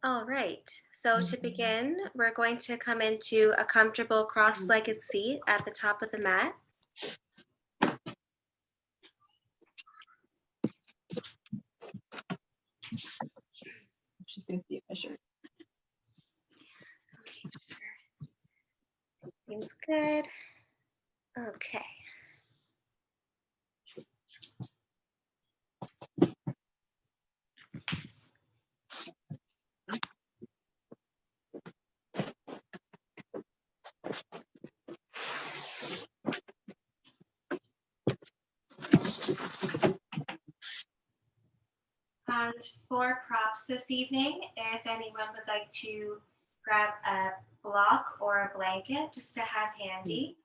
All right. So to Mhm. begin, we're going to come into a comfortable cross-legged seat at the top of the mat. She's gonna see my shirt. So make sure everything's good. Okay. And for props this evening, if anyone would like to grab a block or a blanket just to have handy.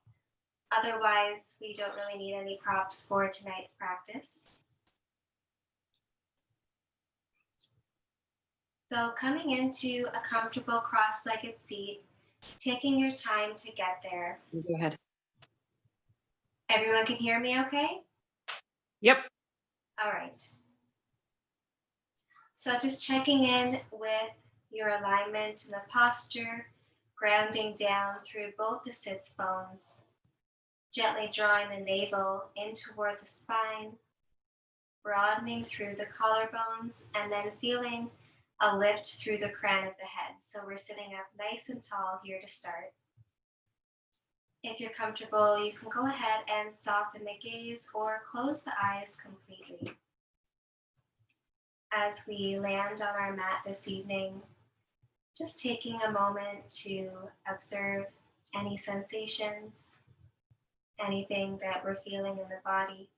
Otherwise, we don't really need any props for tonight's practice. So coming into a comfortable cross-legged seat, taking your time to get there. Go ahead. Everyone can hear me okay? Yep. All right. So just checking in with your alignment and the posture, grounding down through both the sits bones, gently drawing the navel in toward the spine, broadening through the collarbones, and then feeling a lift through the crown of the head. So we're sitting up nice and tall here to start. If you're comfortable, you can go ahead and soften the gaze or close the eyes completely. As we land on our mat this evening, just taking a moment to observe any sensations, anything that we're feeling in the body,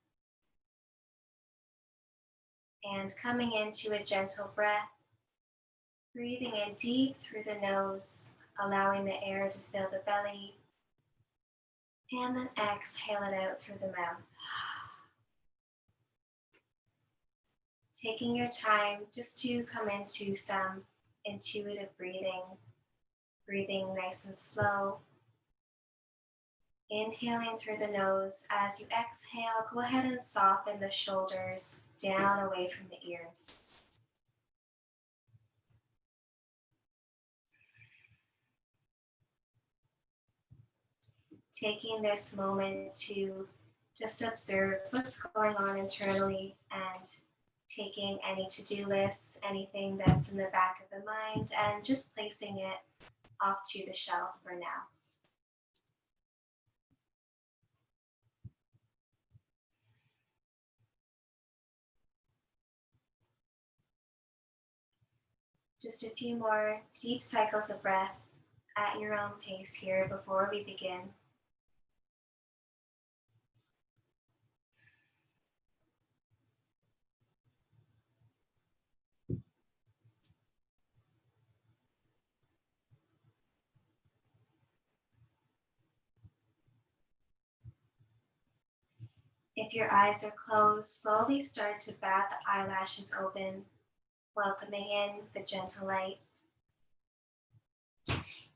and coming into a gentle breath, breathing in deep through the nose, allowing the air to fill the belly, and then exhale it out through the mouth. Taking your time just to come into some intuitive breathing, breathing nice and slow. Inhaling through the nose. As you exhale, go ahead and soften the shoulders down away from the ears. Taking this moment to just observe what's going on internally and taking any to-do lists, anything that's in the back of the mind, and just placing it off to the shelf for now. Just a few more deep cycles of breath at your own pace here before we begin. If your eyes are closed, slowly start to bat the eyelashes open, welcoming in the gentle light.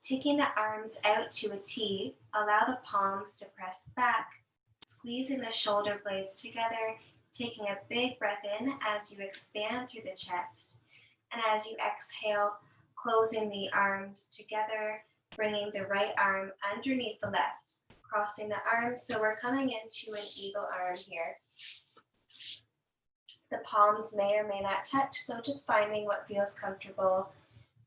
Taking the arms out to a T, allow the palms to press back, squeezing the shoulder blades together, taking a big breath in as you expand through the chest. And as you exhale, closing the arms together, bringing the right arm underneath the left, crossing the arms. So we're coming into an eagle arm here. The palms may or may not touch, so just finding what feels comfortable,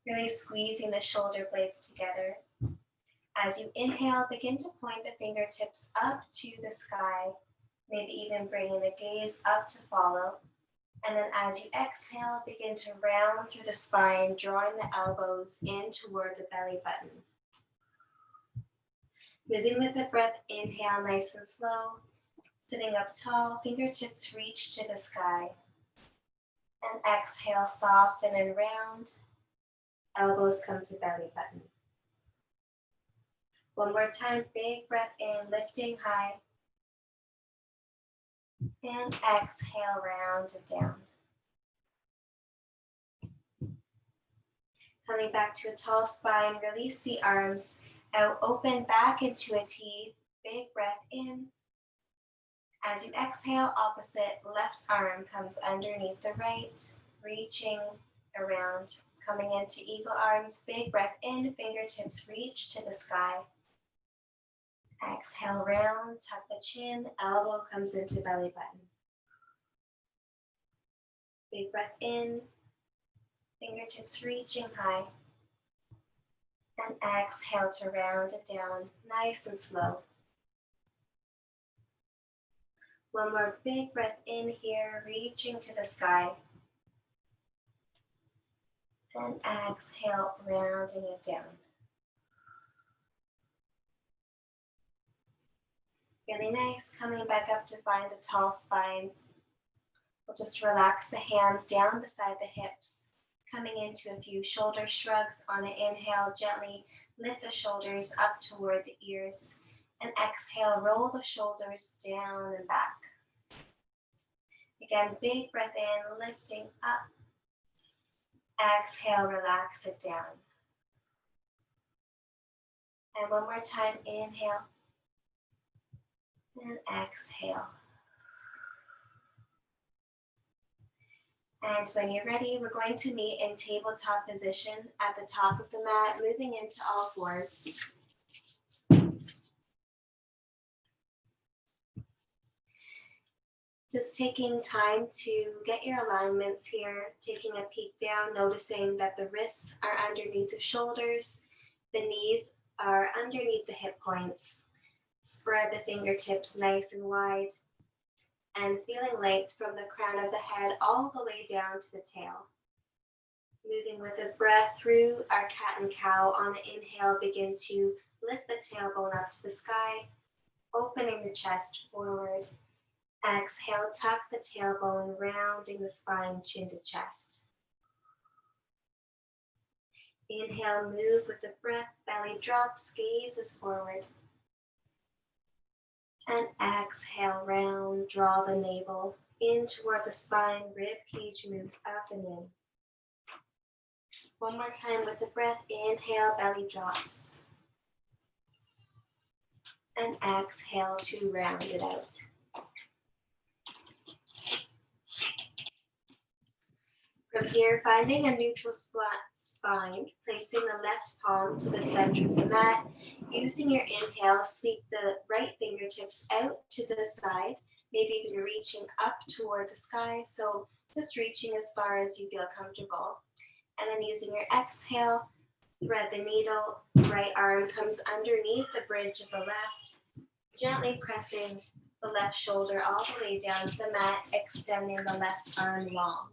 really squeezing the shoulder blades together. As you inhale, begin to point the fingertips up to the sky, maybe even bringing the gaze up to follow. And then as you exhale, begin to round through the spine, drawing the elbows in toward the belly button. Moving with the breath, inhale nice and slow, sitting up tall, fingertips reach to the sky. And exhale, soften and round, elbows come to belly button. One more time, big breath in, lifting high. And exhale, round and down. Coming back to a tall spine, release the arms out, open back into a T, big breath in. As you exhale, opposite left arm comes underneath the right, reaching around, Coming into eagle arms, big breath in, fingertips reach to the sky. Exhale, round, tuck the chin, elbow comes into belly button. Big breath in, fingertips reaching high. And exhale to round it down, nice and slow. One more big breath in here, reaching to the sky. And exhale, rounding it down. Really nice, coming back up to find a tall spine. We'll just relax the hands down beside the hips. Coming into a few shoulder shrugs. On an inhale, gently lift the shoulders up toward the ears. And exhale, roll the shoulders down and back. Again, big breath in, lifting up. Exhale, relax it down. And one more time, inhale. And exhale. And when you're ready, we're going to meet in tabletop position at the top of the mat, moving into all fours. Just taking time to get your alignments here, taking a peek down, noticing that the wrists are underneath the shoulders, the knees are underneath the hip points. Spread the fingertips nice and wide, and feeling light from the crown of the head all the way down to the tail. Moving with a breath through our cat and cow. On the inhale, begin to lift the tailbone up to the sky, opening the chest forward. Exhale, tuck the tailbone, rounding the spine, chin to chest. Inhale, move with the breath, belly drops, gaze is forward. And exhale, round, draw the navel in toward the spine, rib cage moves up and in. One more time with the breath, inhale, belly drops. And exhale to round it out. From here, finding a neutral spine, placing the left palm to the center of the mat. Using your inhale, sweep the right fingertips out to the side, maybe even reaching up toward the sky. So just reaching as far as you feel comfortable. And then using your exhale, thread the needle, right arm comes underneath the bridge of the left, gently pressing the left shoulder all the way down to the mat, extending the left arm long.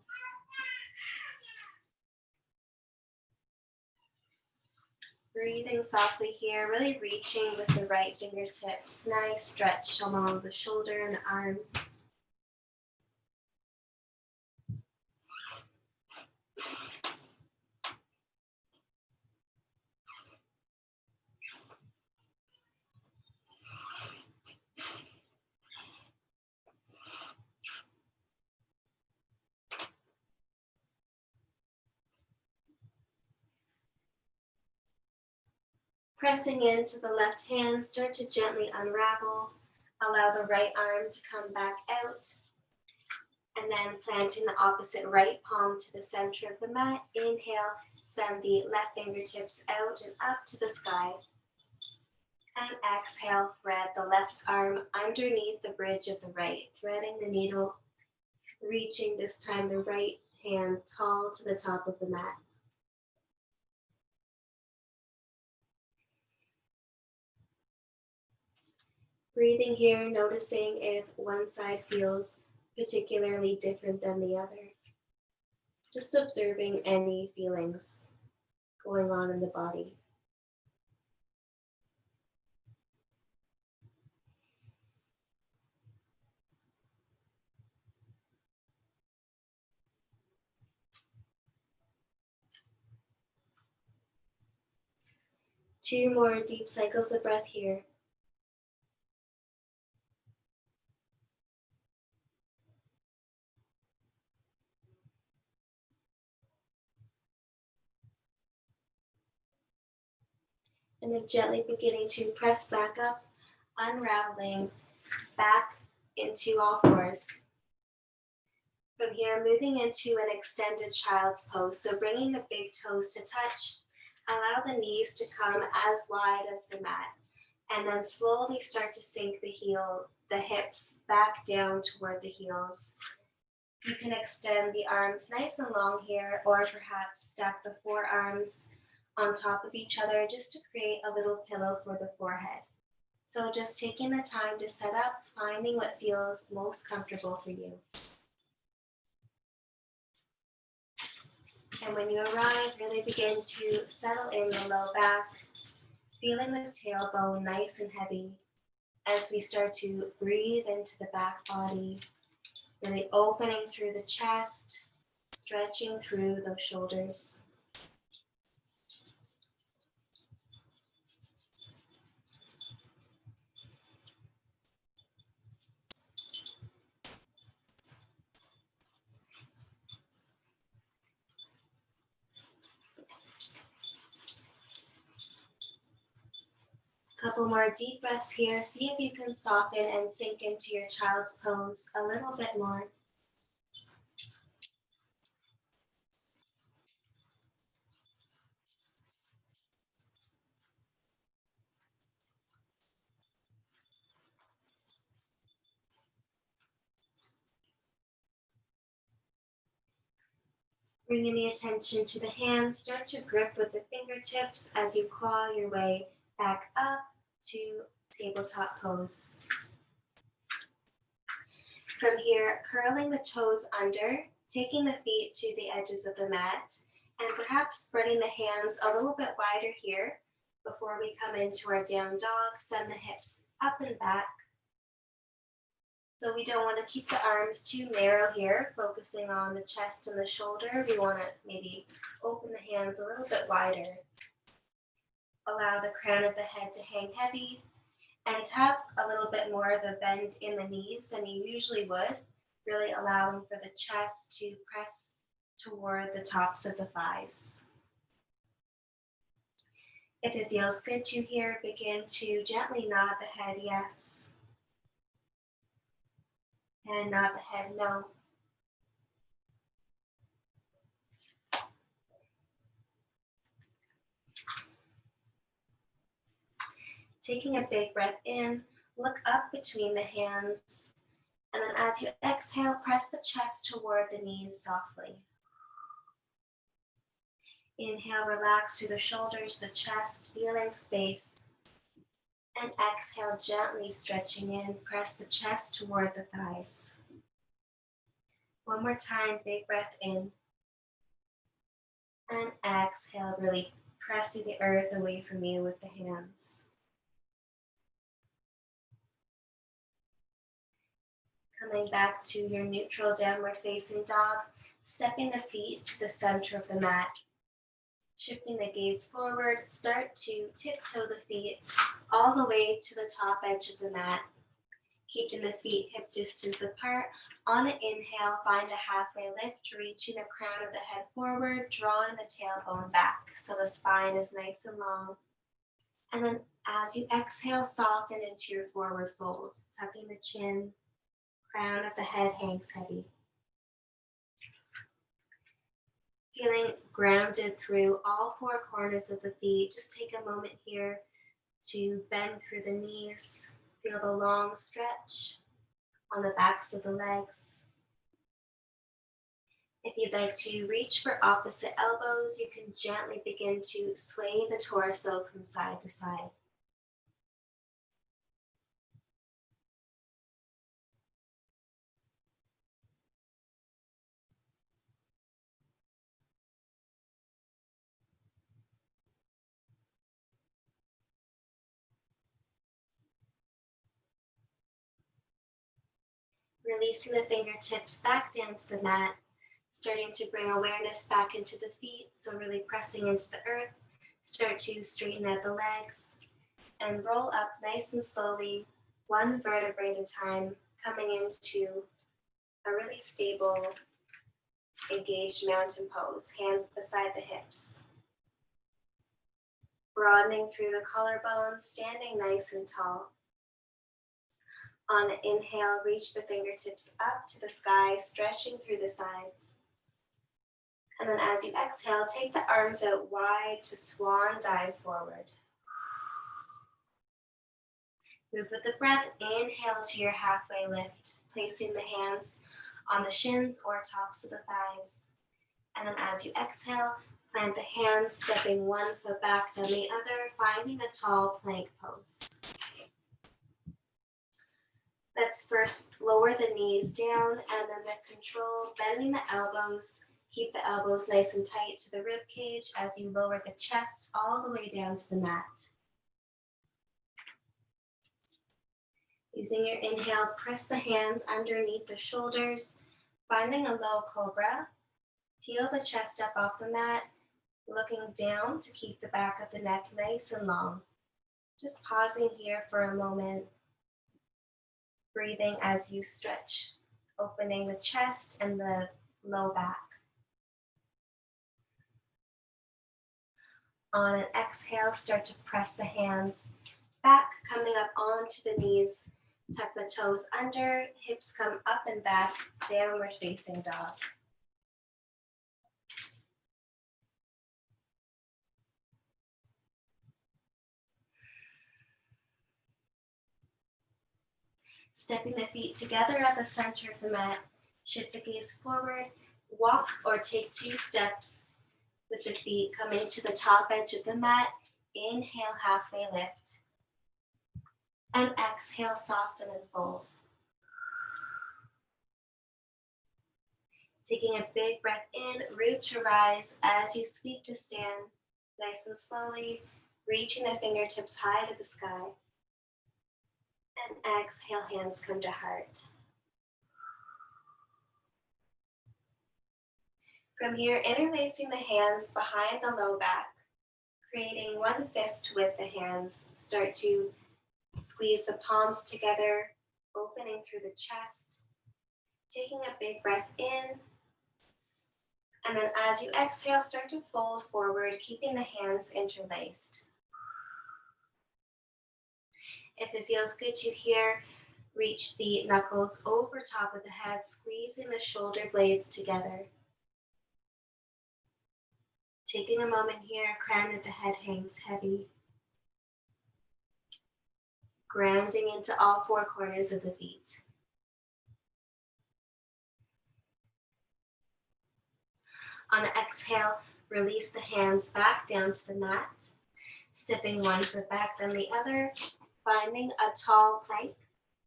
Breathing softly here, really reaching with the right fingertips. Nice stretch along the shoulder and the arms. Pressing into the left hand, start to gently unravel. Allow the right arm to come back out. And then planting the opposite right palm to the center of the mat. Inhale, send the left fingertips out and up to the sky. And exhale, thread the left arm underneath the bridge of the right, threading the needle, reaching this time the right hand tall to the top of the mat. Breathing here, noticing if one side feels particularly different than the other. Just observing any feelings going on in the body. Two more deep cycles of breath here. And then gently beginning to press back up, unraveling back into all fours. From From here, moving into an extended child's pose. So bringing the big toes to touch, allow the knees to come as wide as the mat, and then slowly start to sink the hips back down toward the heels. You can extend the arms nice and long here, or perhaps stack the forearms on top of each other just to create a little pillow for the forehead. So just taking the time to set up, finding what feels most comfortable for you. And when you arrive, really begin to settle in the low back, feeling the tailbone nice and heavy as we start to breathe into the back body, really opening through the chest, stretching through those shoulders. Couple more deep breaths here. See if you can soften and sink into your child's pose a little bit more. Bringing the attention to the hands, start to grip with the fingertips as you claw your way back up to tabletop pose. From here, curling the toes under, taking the feet to the edges of the mat, and perhaps spreading the hands a little bit wider here before we come into our down dog. Send the hips up and back. So we don't want to keep the arms too narrow here, focusing on the chest and the shoulder. We want to maybe open the hands a little bit wider. Allow the crown of the head to hang heavy and have a little bit more of a bend in the knees than you usually would, really allowing for the chest to press toward the tops of the thighs. If it feels good to here, begin to gently nod the head yes, and nod the head no. Taking a big breath in, look up between the hands, and then as you exhale, press the chest toward the knees softly. Inhale, relax through the shoulders, the chest, feeling space. And exhale, gently stretching in, press the chest toward the thighs. One more time, big breath in. And exhale, really pressing the earth away from you with the hands. Coming back to your neutral downward facing dog, stepping the feet to the center of the mat. Shifting the gaze forward, start to tiptoe the feet all the way to the top edge of the mat. Keeping the feet hip distance apart. On the inhale, find a halfway lift, reaching the crown of the head forward, drawing the tailbone back so the spine is nice and long. And then as you exhale, soften into your forward fold, tucking the chin, crown of the head hangs heavy. Feeling grounded through all four corners of the feet. Just take a moment here to bend through the knees. Feel the long stretch on the backs of the legs. If you'd like to reach for opposite elbows, you can gently begin to sway the torso from side to side. Releasing the fingertips back down to the mat, starting to bring awareness back into the feet, so really pressing into the earth. Start to straighten out the legs and roll up nice and slowly, one vertebrae at a time, coming into a really stable, engaged mountain pose, hands beside the hips. Broadening through the collarbones, standing nice and tall. On an inhale, reach the fingertips up to the sky, stretching through the sides. And then as you exhale, take the arms out wide to swan dive forward. Move with the breath, inhale to your halfway lift, placing the hands on the shins or tops of the thighs. And then as you exhale, plant the hands, stepping one foot back, then the other, finding a tall plank pose. Let's first lower the knees down, and then with control, bending the elbows. Keep the elbows nice and tight to the rib cage as you lower the chest all the way down to the mat. Using your inhale, press the hands underneath the shoulders, finding a low cobra. Peel the chest up off the mat, looking down to keep the back of the neck nice and long. Just pausing here for a moment. Breathing as you stretch, opening the chest and the low back. On an exhale, start to press the hands back, coming up onto the knees. Tuck the toes under, hips come up and back, downward facing dog. Stepping the feet together at the center of the mat, shift the gaze forward, walk or take 2 steps with the feet coming to the top edge of the mat. Inhale, halfway lift. And exhale, soften and fold. Taking a big breath in, root to rise as you sweep to stand, nice and slowly, reaching the fingertips high to the sky. And exhale, hands come to heart. From here, interlacing the hands behind the low back, creating one fist with the hands. Start to squeeze the palms together, opening through the chest. Taking a big breath in. And then as you exhale, start to fold forward, keeping the hands interlaced. If it feels good to here, reach the knuckles over top of the head, squeezing the shoulder blades together. Taking a moment here, crown of the head hangs heavy. Grounding into all 4 corners of the feet. On an exhale, release the hands back down to the mat, stepping one foot back, then the other, finding a tall plank,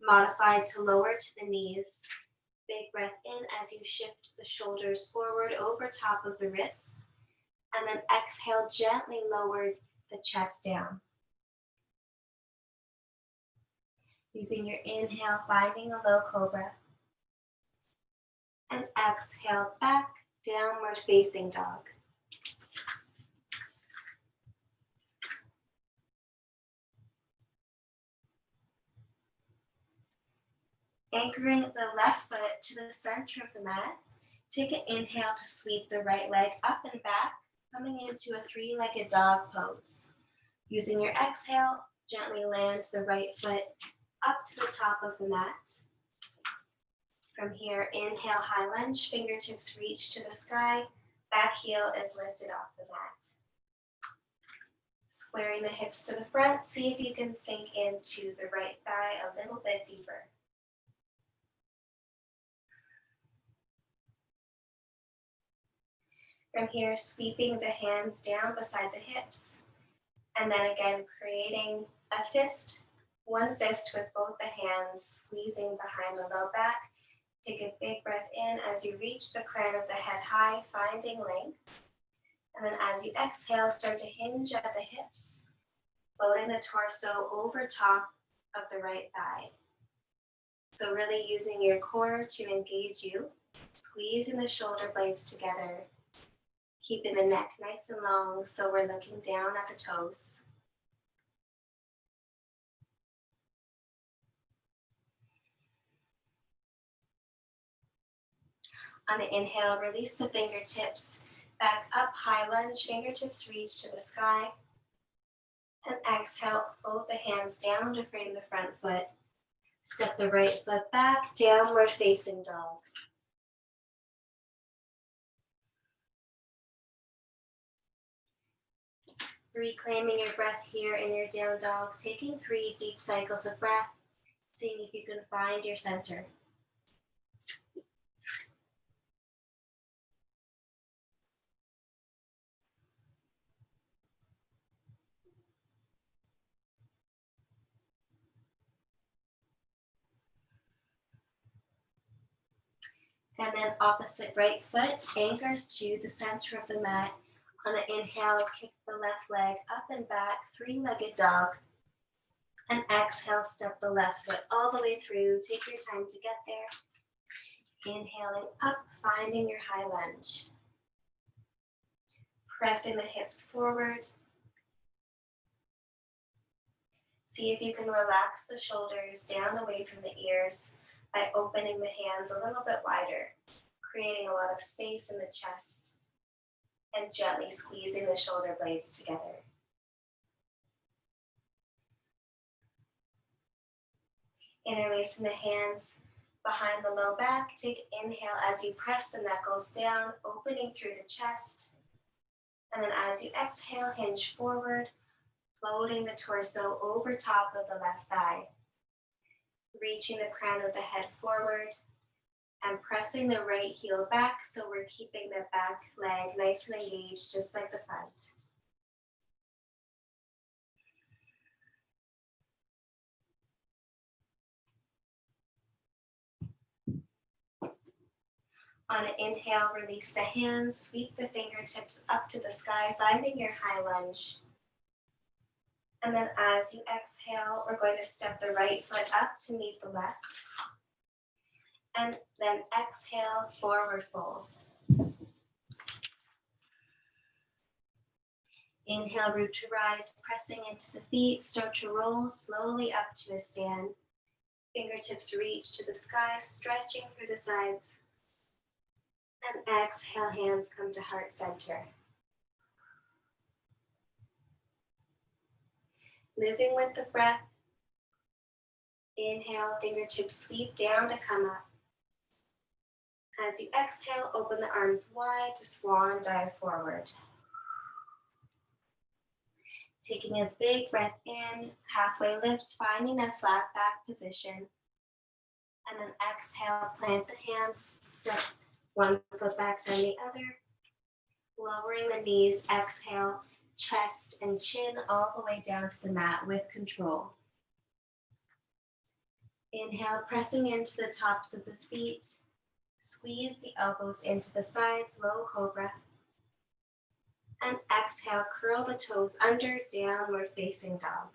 modified to lower to the knees. Big breath in as you shift the shoulders forward over top of the wrists, and then exhale, gently lower the chest down. Using your inhale, finding a low cobra, and exhale, back, downward facing dog. Anchoring the left foot to the center of the mat, take an inhale to sweep the right leg up and back, coming into a 3-legged dog pose. Using your exhale, gently land the right foot up to the top of the mat. From here, inhale, high lunge, fingertips reach to the sky, back heel is lifted off the mat. Squaring the hips to the front, see if you can sink into the right thigh a little bit deeper. From here, sweeping the hands down beside the hips, and then again creating a fist, one fist with both the hands squeezing behind the low back. Take a big breath in as you reach the crown of the head high, finding length. And then as you exhale, start to hinge at the hips, floating the torso over top of the right thigh. So really using your core to engage you, squeezing the shoulder blades together, keeping the neck nice and long so we're looking down at the toes. On the inhale, release the fingertips, back up, high lunge, fingertips reach to the sky. And exhale, fold the hands down to frame the front foot. Step the right foot back, downward facing dog. Reclaiming your breath here in your down dog, taking 3 deep cycles of breath, seeing if you can find your center. And then opposite right foot anchors to the center of the mat. On an inhale, kick the left leg up and back, 3-legged dog. And exhale, step the left foot all the way through. Take your time to get there. Inhaling up, finding your high lunge. Pressing the hips forward. See if you can relax the shoulders down away from the ears by opening the hands a little bit wider, creating a lot of space in the chest, and gently squeezing the shoulder blades together. Interlacing the hands behind the low back. Take inhale as you press the knuckles down, opening through the chest. And then as you exhale, hinge forward, floating the torso over top of the left thigh. Reaching the crown of the head forward and pressing the right heel back so we're keeping the back leg nice and engaged, just like the front. On an inhale, release the hands, sweep the fingertips up to the sky, finding your high lunge. And then as you exhale, we're going to step the right foot up to meet the left. And then exhale, forward fold. Inhale, root to rise, pressing into the feet, start to roll slowly up to a stand. Fingertips reach to the sky, stretching through the sides. And exhale, hands come to heart center. Moving with the breath. Inhale, fingertips sweep down to come up. As you exhale, open the arms wide to swan dive forward. Taking a big breath in, halfway lift, finding that flat back position. And then exhale, plant the hands, step one foot back and the other. Lowering the knees, exhale, chest and chin all the way down to the mat with control. Inhale, pressing into the tops of the feet. Squeeze the elbows into the sides, low cobra. And exhale, curl the toes under, downward facing dog.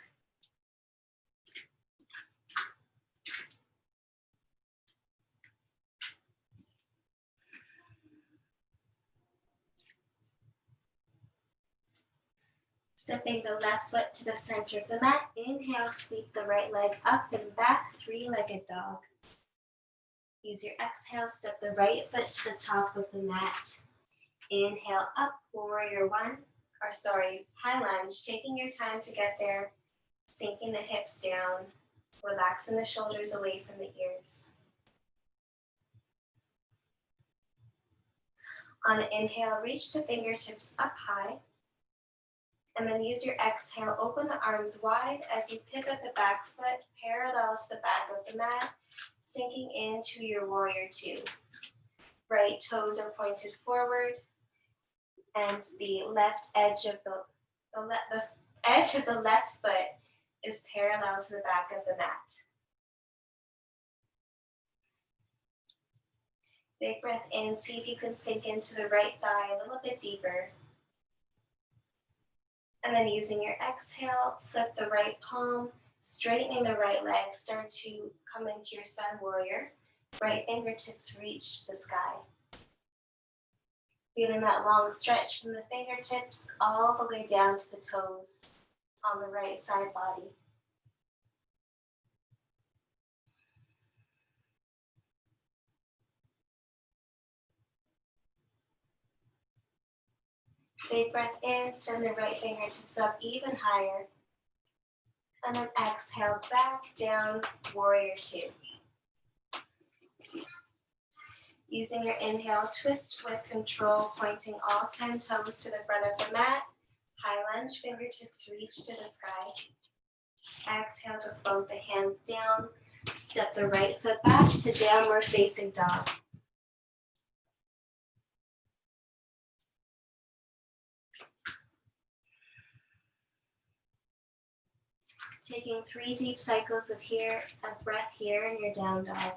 Stepping the left foot to the center of the mat. Inhale, sweep the right leg up and back, 3-legged dog. Use your exhale, step the right foot to the top of the mat. Inhale up, warrior one, high lunge, taking your time to get there, sinking the hips down, relaxing the shoulders away from the ears. On the inhale, reach the fingertips up high, and then use your exhale, open the arms wide as you pivot the back foot parallel to the back of the mat, sinking into your warrior two. Right toes are pointed forward, and the left edge of the edge of the left foot is parallel to the back of the mat. Big breath in, see if you can sink into the right thigh a little bit deeper. And then using your exhale, flip the right palm, straightening the right leg, start to come into your sun warrior. Right fingertips reach the sky. Feeling that long stretch from the fingertips all the way down to the toes on the right side body. Big breath in, send the right fingertips up even higher. And then exhale, back down, warrior two. Using your inhale, twist with control, pointing all 10 toes to the front of the mat. High lunge, fingertips reach to the sky. Exhale to float the hands down. Step the right foot back to downward facing dog. Taking 3 deep cycles of breath here in your down dog.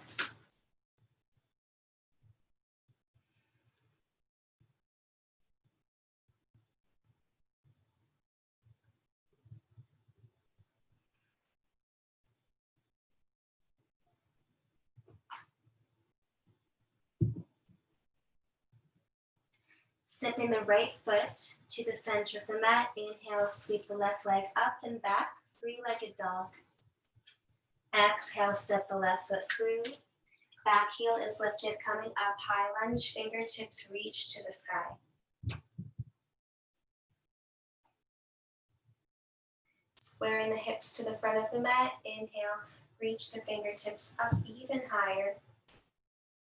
Stepping the right foot to the center of the mat. Inhale, sweep the left leg up and back, 3-legged dog. Exhale, step the left foot through. Back heel is lifted, coming up, high lunge, fingertips reach to the sky. Squaring the hips to the front of the mat. Inhale, reach the fingertips up even higher.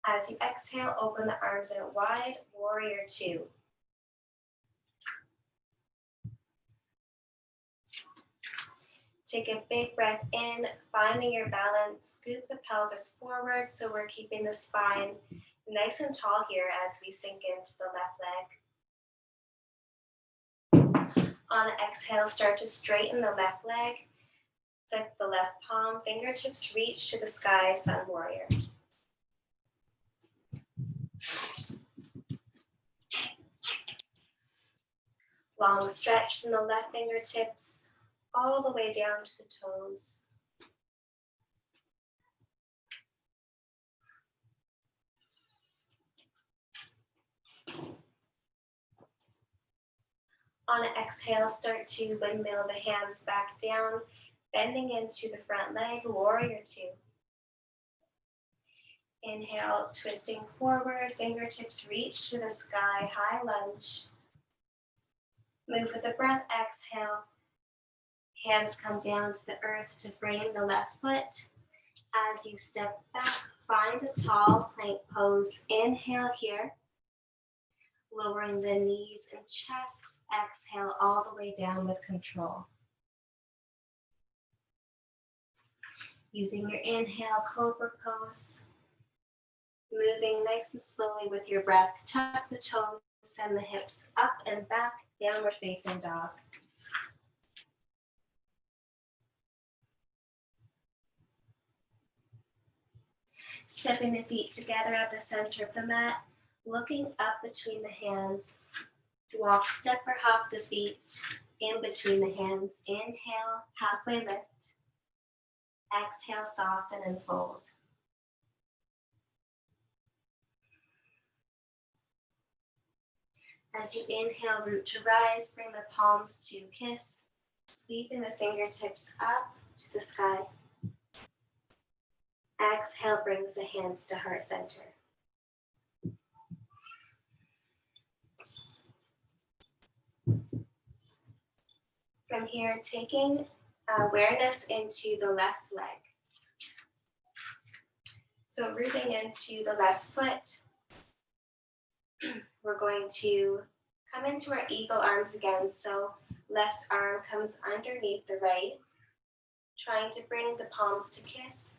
As you exhale, open the arms out wide, warrior two. Take a big breath in, finding your balance, scoop the pelvis forward so we're keeping the spine nice and tall here as we sink into the left leg. On exhale, start to straighten the left leg, flip the left palm, fingertips reach to the sky, sun warrior. Long stretch from the left fingertips all the way down to the toes. On an exhale, start to windmill the hands back down, bending into the front leg, warrior two. Inhale, twisting forward, fingertips reach to the sky, high lunge. Move with the breath, exhale. Hands come down to the earth to frame the left foot. As you step back, find a tall plank pose. Inhale here, lowering the knees and chest. Exhale all the way down with control. Using your inhale, cobra pose. Moving nice and slowly with your breath. Tuck the toes, send the hips up and back, downward facing dog. Stepping the feet together at the center of the mat, looking up between the hands. Walk, step, or hop the feet in between the hands. Inhale, halfway lift. Exhale, soften and fold. As you inhale, root to rise, bring the palms to kiss, sweeping the fingertips up to the sky. Exhale brings the hands to heart center. From here, taking awareness into the left leg. So rooting into the left foot, we're going to come into our eagle arms again. So left arm comes underneath the right, trying to bring the palms to kiss.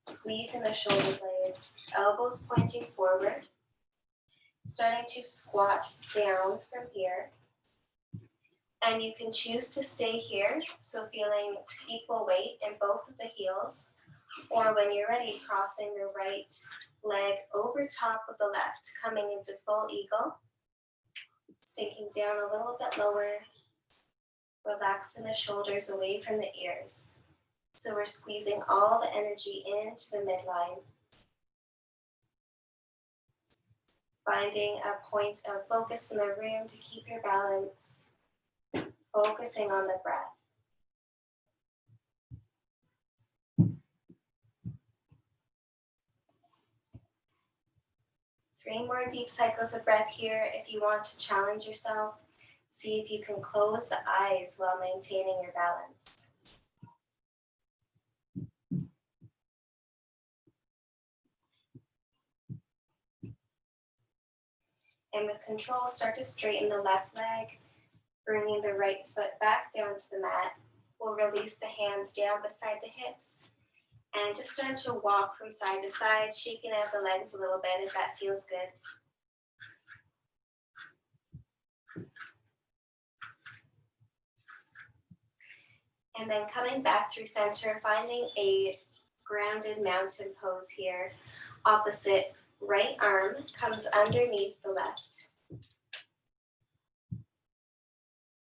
Squeezing the shoulder blades, elbows pointing forward. Starting to squat down from here. And you can choose to stay here, so feeling equal weight in both of the heels. Or when you're ready, crossing the right leg over top of the left, coming into full eagle. Sinking down a little bit lower. Relaxing the shoulders away from the ears. So we're squeezing all the energy into the midline. Finding a point of focus in the room to keep your balance. Focusing on the breath. Three more deep cycles of breath here. If you want to challenge yourself, see if you can close the eyes while maintaining your balance. And with control, start to straighten the left leg, bringing the right foot back down to the mat. We'll release the hands down beside the hips and just start to walk from side to side, shaking out the legs a little bit if that feels good. And then coming back through center, finding a grounded mountain pose here. Opposite right arm comes underneath the left.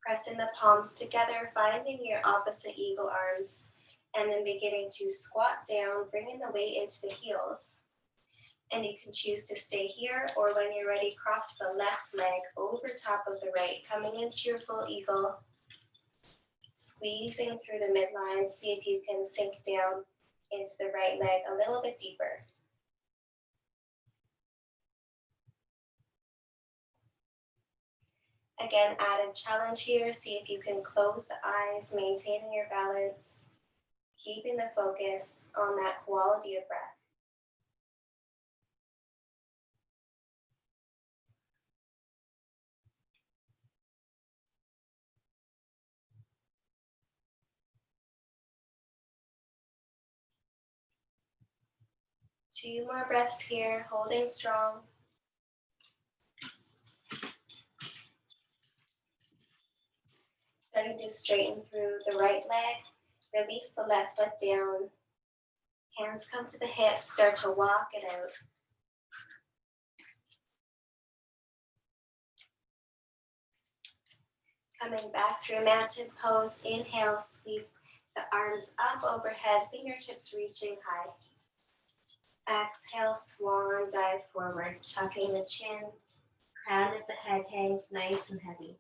Pressing the palms together, finding your opposite eagle arms, and then beginning to squat down, bringing the weight into the heels. And you can choose to stay here, or when you're ready, cross the left leg over top of the right, coming into your full eagle. Squeezing through the midline, see if you can sink down into the right leg a little bit deeper. Again, added challenge here, see if you can close the eyes, maintaining your balance, keeping the focus on that quality of breath. Two more breaths here, holding strong. Starting to straighten through the right leg, release the left foot down. Hands come to the hips, start to walk it out. Coming back through mountain pose, inhale, sweep the arms up overhead, fingertips reaching high. Exhale, swan dive forward, tucking the chin, crown of the head hangs nice and heavy.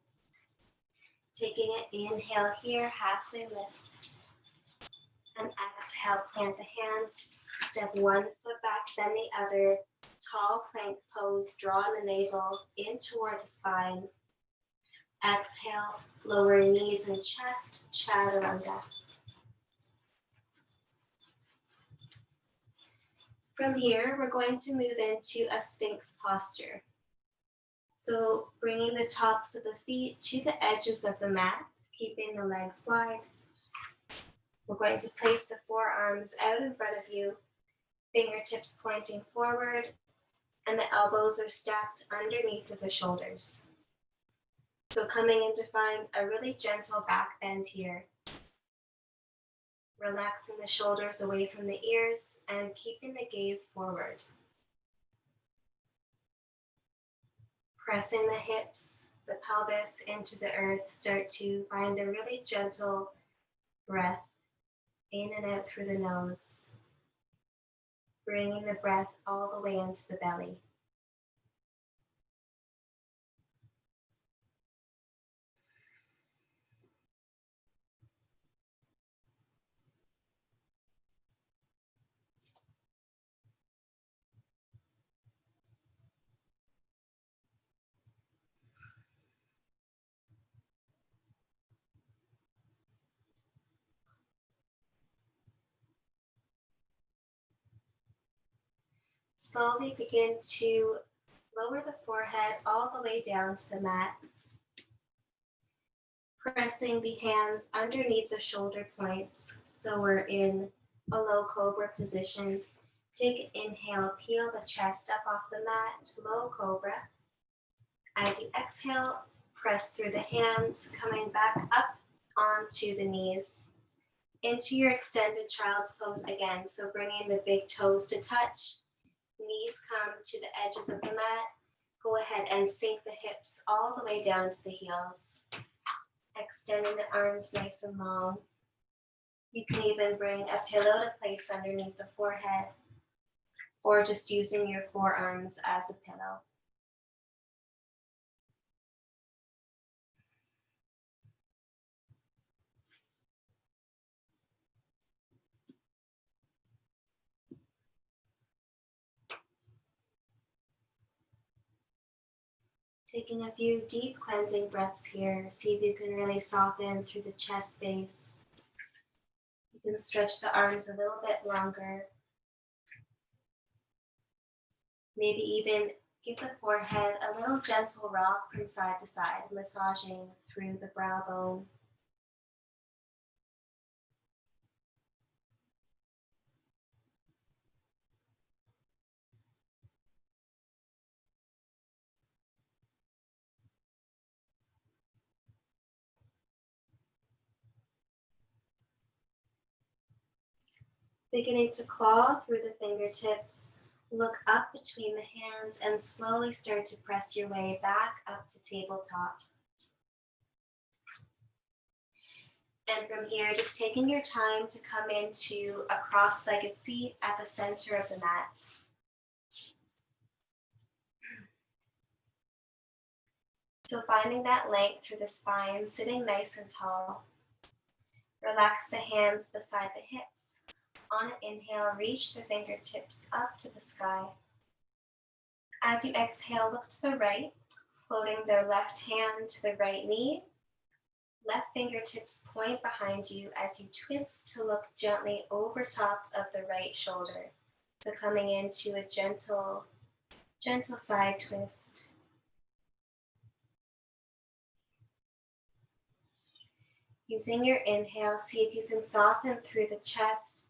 Taking an inhale here, halfway lift. And exhale, plant the hands, step one foot back, then the other. Tall plank pose, draw the navel in toward the spine. Exhale, lower knees and chest, chaturanga. From here, we're going to move into a Sphinx posture. So bringing the tops of the feet to the edges of the mat, keeping the legs wide. We're going to place the forearms out in front of you, fingertips pointing forward, and the elbows are stacked underneath of the shoulders. So coming in to find a really gentle back bend here. Relaxing the shoulders away from the ears and keeping the gaze forward. Pressing the hips, the pelvis into the earth, start to find a really gentle breath in and out through the nose. Bringing the breath all the way into the belly. Slowly begin to lower the forehead all the way down to the mat. Pressing the hands underneath the shoulder points. So we're in a low cobra position. Take an inhale, peel the chest up off the mat, low cobra. As you exhale, press through the hands, coming back up onto the knees. Into your extended child's pose again. So bringing the big toes to touch. Knees come to the edges of the mat. Go ahead and sink the hips all the way down to the heels. Extending the arms nice and long. You can even bring a pillow to place underneath the forehead, or just using your forearms as a pillow. Taking a few deep cleansing breaths here. See if you can really soften through the chest space. You can stretch the arms a little bit longer. Maybe even Give the forehead a little gentle rock from side to side, massaging through the brow bone. Beginning to claw through the fingertips, look up between the hands and slowly start to press your way back up to tabletop. And from here, just taking your time to come into a cross-legged seat at the center of the mat. So finding that length through the spine, sitting nice and tall. Relax the hands beside the hips. On an inhale, reach the fingertips up to the sky. As you exhale, look to the right, floating the left hand to the right knee. Left fingertips point behind you as you twist to look gently over top of the right shoulder. So coming into a gentle side twist. Using your inhale, see if you can soften through the chest,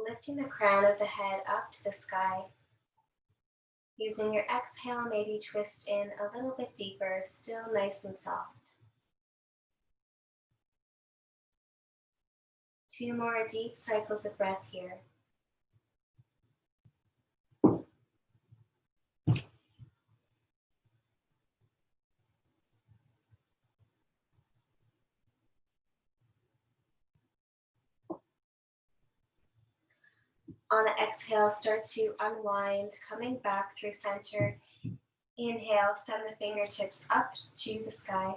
lifting the crown of the head up to the sky. Using your exhale, maybe twist in a little bit deeper, still nice and soft. 2 more deep cycles of breath here. On the exhale, start to unwind, coming back through center. Inhale, send the fingertips up to the sky.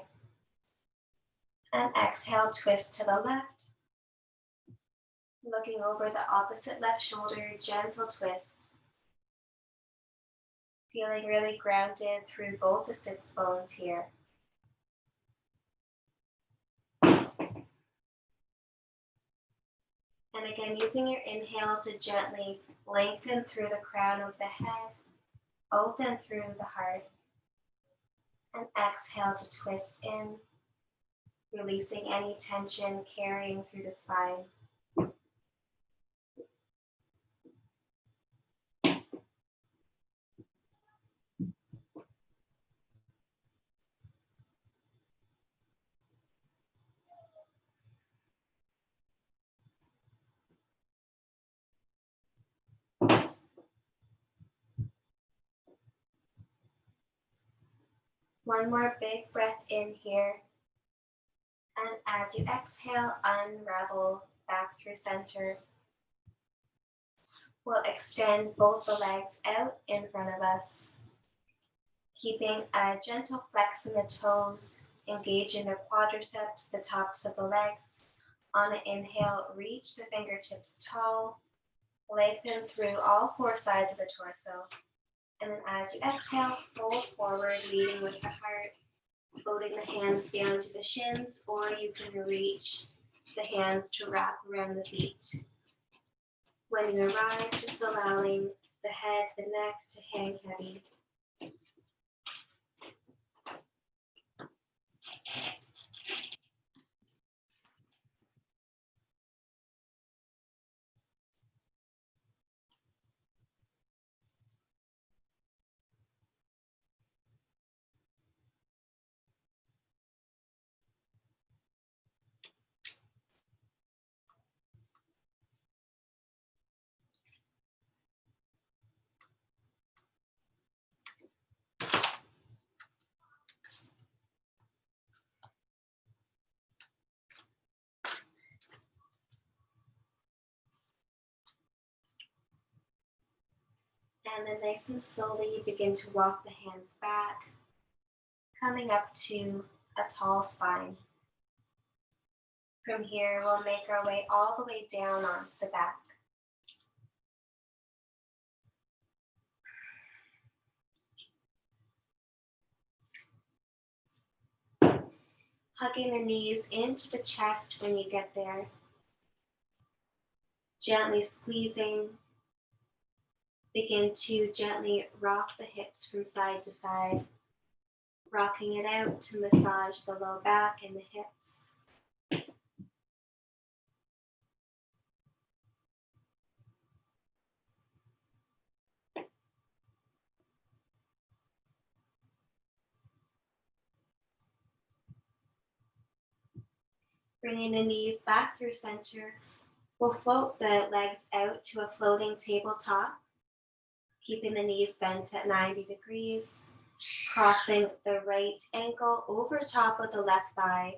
And exhale, twist to the left. Looking over the opposite left shoulder, gentle twist. Feeling really grounded through both the sits bones here. And again, using your inhale to gently lengthen through the crown of the head, open through the heart, and exhale to twist in, releasing any tension carrying through the spine. One more big breath in here. And as you exhale, unravel back through center. We'll extend both the legs out in front of us, keeping a gentle flex in the toes, engage in the quadriceps, the tops of the legs. On an inhale, reach the fingertips tall, lengthen through all 4 sides of the torso. And then as you exhale, fold forward, leading with the heart, floating the hands down to the shins, or you can reach the hands to wrap around the feet. When you arrive, just allowing the head, the neck to hang heavy. And then nice and slowly begin to walk the hands back, coming up to a tall spine. From here, we'll make our way all the way down onto the back. Hugging the knees into the chest when you get there. Gently squeezing. Begin to gently rock the hips from side to side, rocking it out to massage the low back and the hips. Bringing the knees back through center, we'll float the legs out to a floating tabletop, keeping the knees bent at 90 degrees, crossing the right ankle over top of the left thigh,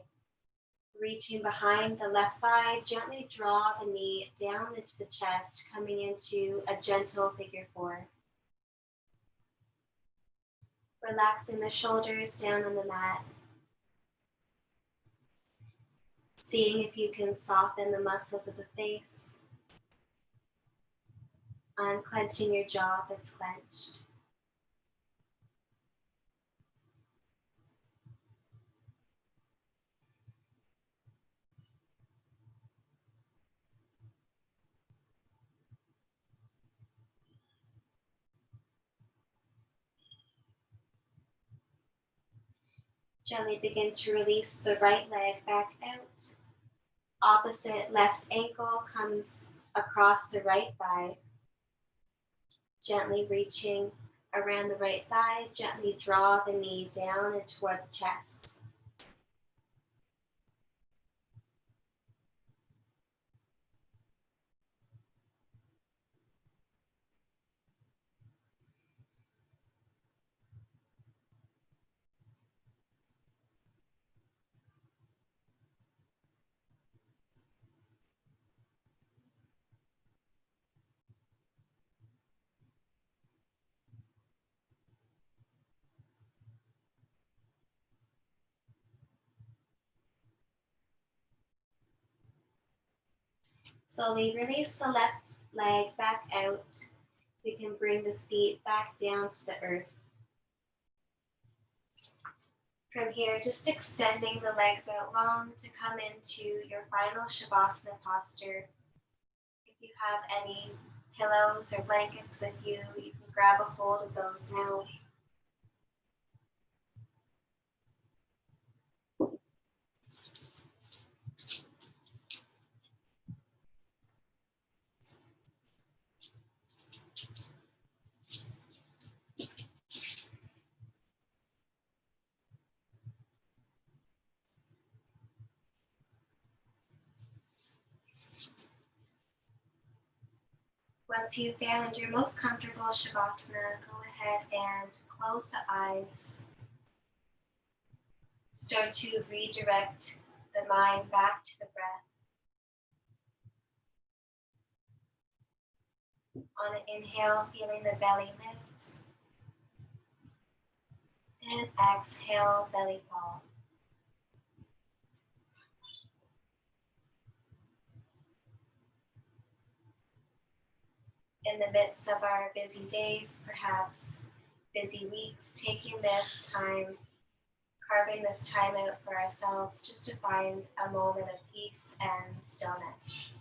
reaching behind the left thigh, gently draw the knee down into the chest, coming into a gentle figure four. Relaxing the shoulders down on the mat. Seeing if you can soften the muscles of the face. Unclenching your jaw if it's clenched. Gently begin to release the right leg back out. Opposite left ankle comes across the right thigh. Gently reaching around the right thigh, gently draw the knee down and toward the chest. Slowly release the left leg back out. We can bring the feet back down to the earth. From here, just extending the legs out long to come into your final Shavasana posture. If you have any pillows or blankets with you, you can grab a hold of those now. Once you've found your most comfortable Shavasana, go ahead and close the eyes. Start to redirect the mind back to the breath. On an inhale, feeling the belly lift. And exhale, belly fall. In the midst of our busy days, perhaps busy weeks, taking this time, carving this time out for ourselves just to find a moment of peace and stillness.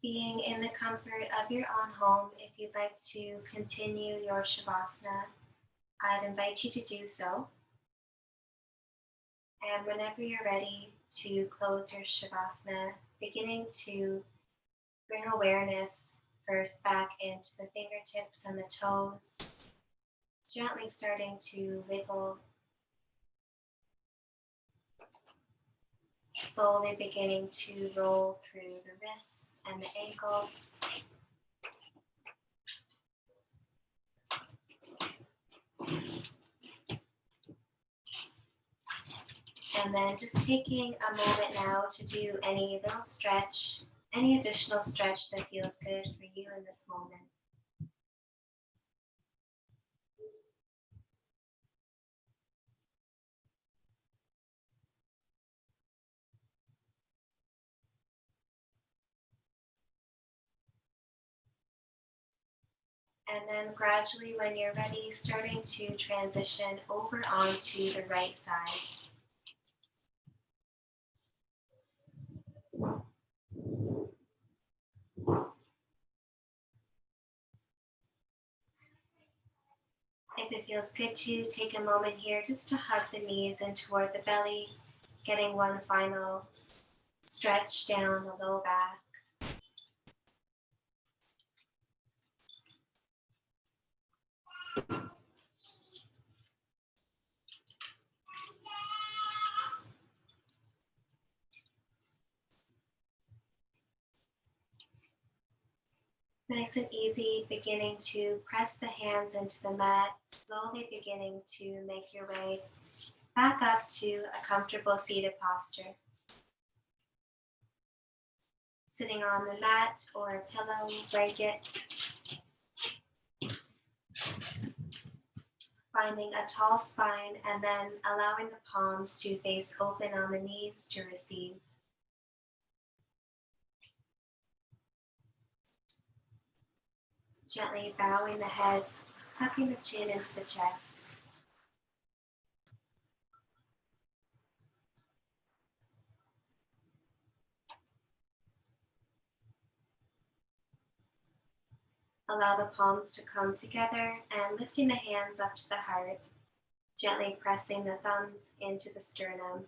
Being in the comfort of your own home, if you'd like to continue your Shavasana, I'd invite you to do so. And whenever you're ready to close your Shavasana, beginning to bring awareness first back into the fingertips and the toes, gently starting to wiggle, slowly beginning to roll through the wrists and the ankles. And then just taking a moment now to do any little stretch, any additional stretch that feels good for you in this moment. And then gradually, when you're ready, starting to transition over onto the right side. If it feels good to take a moment here just to hug the knees in toward the belly, getting one final stretch down the low back. Nice and easy, beginning to press the hands into the mat, slowly beginning to make your way back up to a comfortable seated posture. Sitting on the mat or a pillow, blanket. Finding a tall spine and then allowing the palms to face open on the knees to receive. Gently bowing the head, tucking the chin into the chest. Allow the palms to come together and lifting the hands up to the heart, gently pressing the thumbs into the sternum.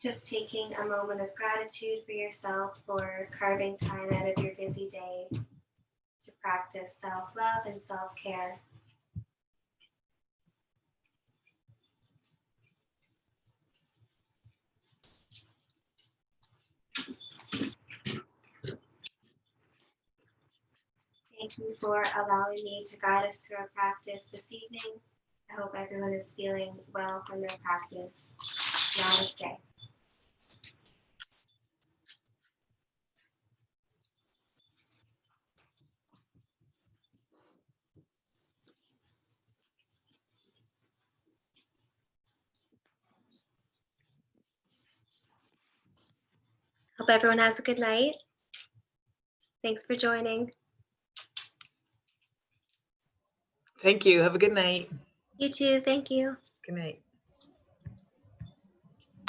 Just taking a moment of gratitude for yourself for carving time out of your busy day to practice self-love and self-care. Thank you for allowing me to guide us through our practice this evening. I hope everyone is feeling well from their practice. Namaste. Hope everyone has a good night. Thanks for joining. Thank you. Have a good night. You too. Thank you. Good night.